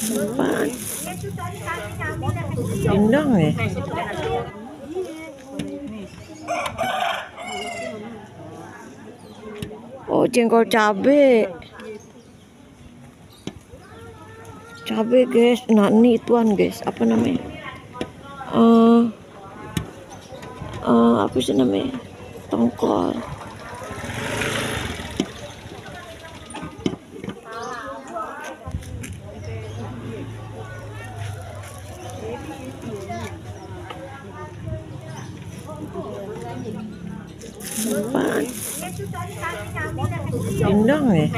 Apaan? Indang ya? Oh, jengkol cabe. Cabe guys. Nah ini ituan guys. Apa namanya? Apa sih namanya? Tongkol. Apaan? Indang ya?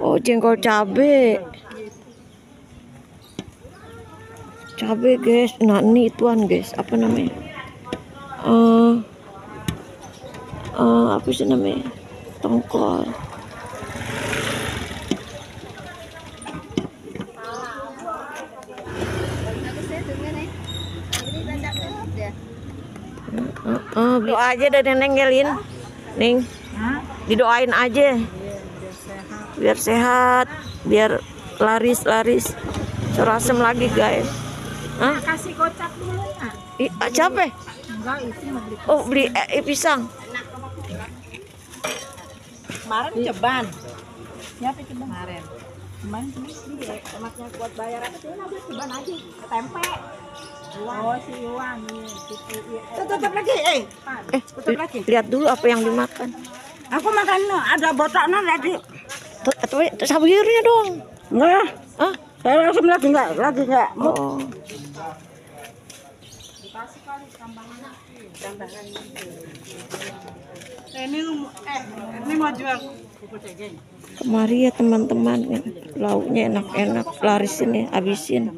Oh, jengkol cabe. Cabe guys. Nah ini ituan guys. Apa namanya? Apa sih namanya? Tongkol. Doa aja dari Neneng Gelin. Ning, didoain aja. Biar sehat, biar laris. Serasem lagi guys. Hah? Kasih kocak dulu ya. Capek? Enggak, itu mau beli. Oh, beli pisang. Kemarin ceban. Siapa ceban? Kemarin dia emaknya buat bayar apa sih? Nah, dia ceban aja. Tempe. Oh, si Iwan nih. Tutup lagi, tutup lagi. Lihat dulu apa yang dimakan. Aku makan ada botaknya tadi. Sabirnya dong. Enggak. Hah? Saya langsung lagi enggak. Oh. Dikasih kali tambahan. Ini mau jual bubur cegeng. Kemari ya teman-teman, lauknya enak-enak, larisin ya, habisin.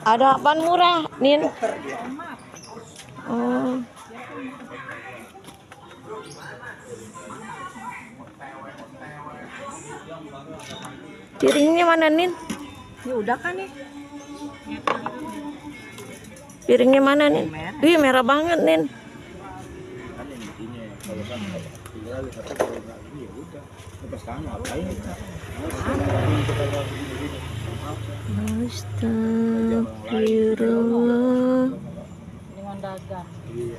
Ada apaan murah, Nin? Oh. Piringnya mana, Nin? Ya udah kan nih. Piringnya mana, Nin? Ih, merah banget, Nin. Astagfirullah. Dengan dagang. Ya.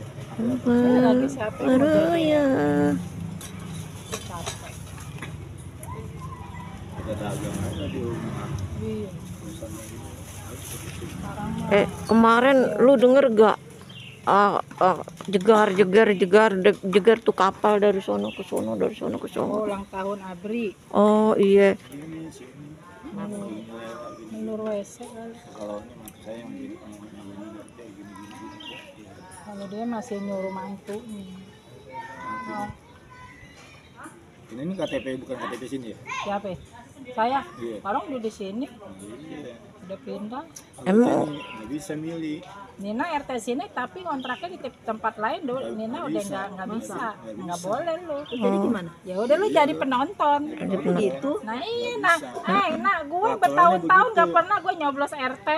Kemarin lu denger gak? Jegar tuh kapal dari sono ke sono. Oh, ulang tahun Abri. Oh iya. Menurut WC kalau dia masih nyuruh mantu. Ini KTP bukan KTP sini ya? Siapa? Saya. Iya. Orang udah di sini. Iya. Udah pindah. Emang Nggak bisa milih. Nina RT sini tapi kontraknya di tempat lain dulu. Nina udah nggak bisa, nggak boleh lu. jadi gimana? Ya udah lu jadi penonton. Gitu. Nah iya nah gue bertahun-tahun nggak pernah gue nyoblos RT.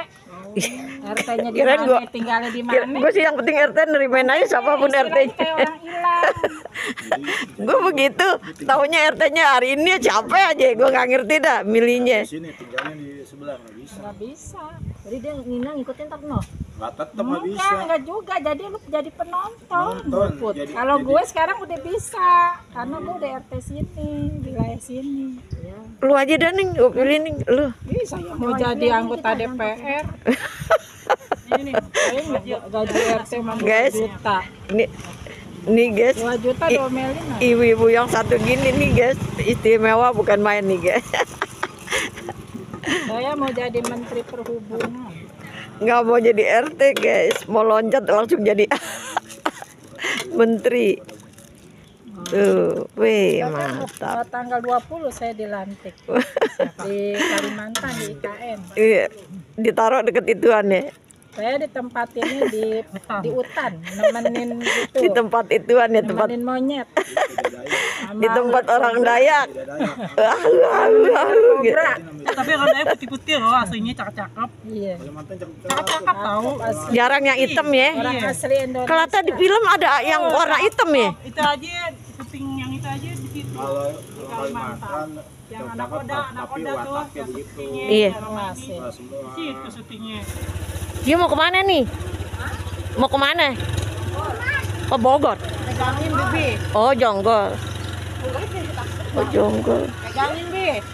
RT-nya di mana? Tinggalnya di mana? gue sih yang penting RT nerimain aja siapapun RT-nya. Kayak orang hilang. Gue begitu, taunya RT-nya hari ini capek aja, gue nggak ngerti dah milihnya. Di sini tinggalnya di sebelah nggak bisa. Nggak bisa. Jadi dia Nina ngikutin tak no? Nggak tetap nggak bisa. Enggak juga. Jadi lu jadi penonton. Nonton. Kalau gue sekarang udah bisa karena gue udah RT sini, wilayah sini. Ya. Lu aja dah Ning, gue pilih Ning, lu. Bisa mau jadi anggota DPR. Ini gaji RT mah 2 Guys. juta. Nih guys, 2 juta domelin. ibu-ibu yang satu gini nih guys, istimewa bukan main nih guys. Saya mau jadi Menteri Perhubungan. Nggak mau jadi RT guys, mau loncat langsung jadi menteri. Tuh, weh mantap. Tanggal 20 saya dilantik di Kalimantan di IKN. Iya, ditaruh deket ituan ya. Saya di tempat ini di hutan, nemenin itu. Di tempat ituan ya, tempat Nemenin monyet. di tempat orang Dayak. Kobra. Tapi orang Dayak putih-putih loh, aslinya cakep-cakep. Iya. Kalimantan Cakep-cakep tahu. Jarang yang hitam ya. Orang asli Indonesia. Kelihatan di film ada yang warna hitam ya. Itu aja kuping yang itu aja di situ. kalau Kalimantan Yang cakep, tapi anak-anak tuh wataknya yang begitu. syutingnya. Iya. Masih. Nah, semua Di situ syutingnya. Dia mau kemana nih? Mau kemana? Ke Bogor. Pegangin, Bibi. Oh, Jonggol. Oh, Jonggol. Pegangin, Bi.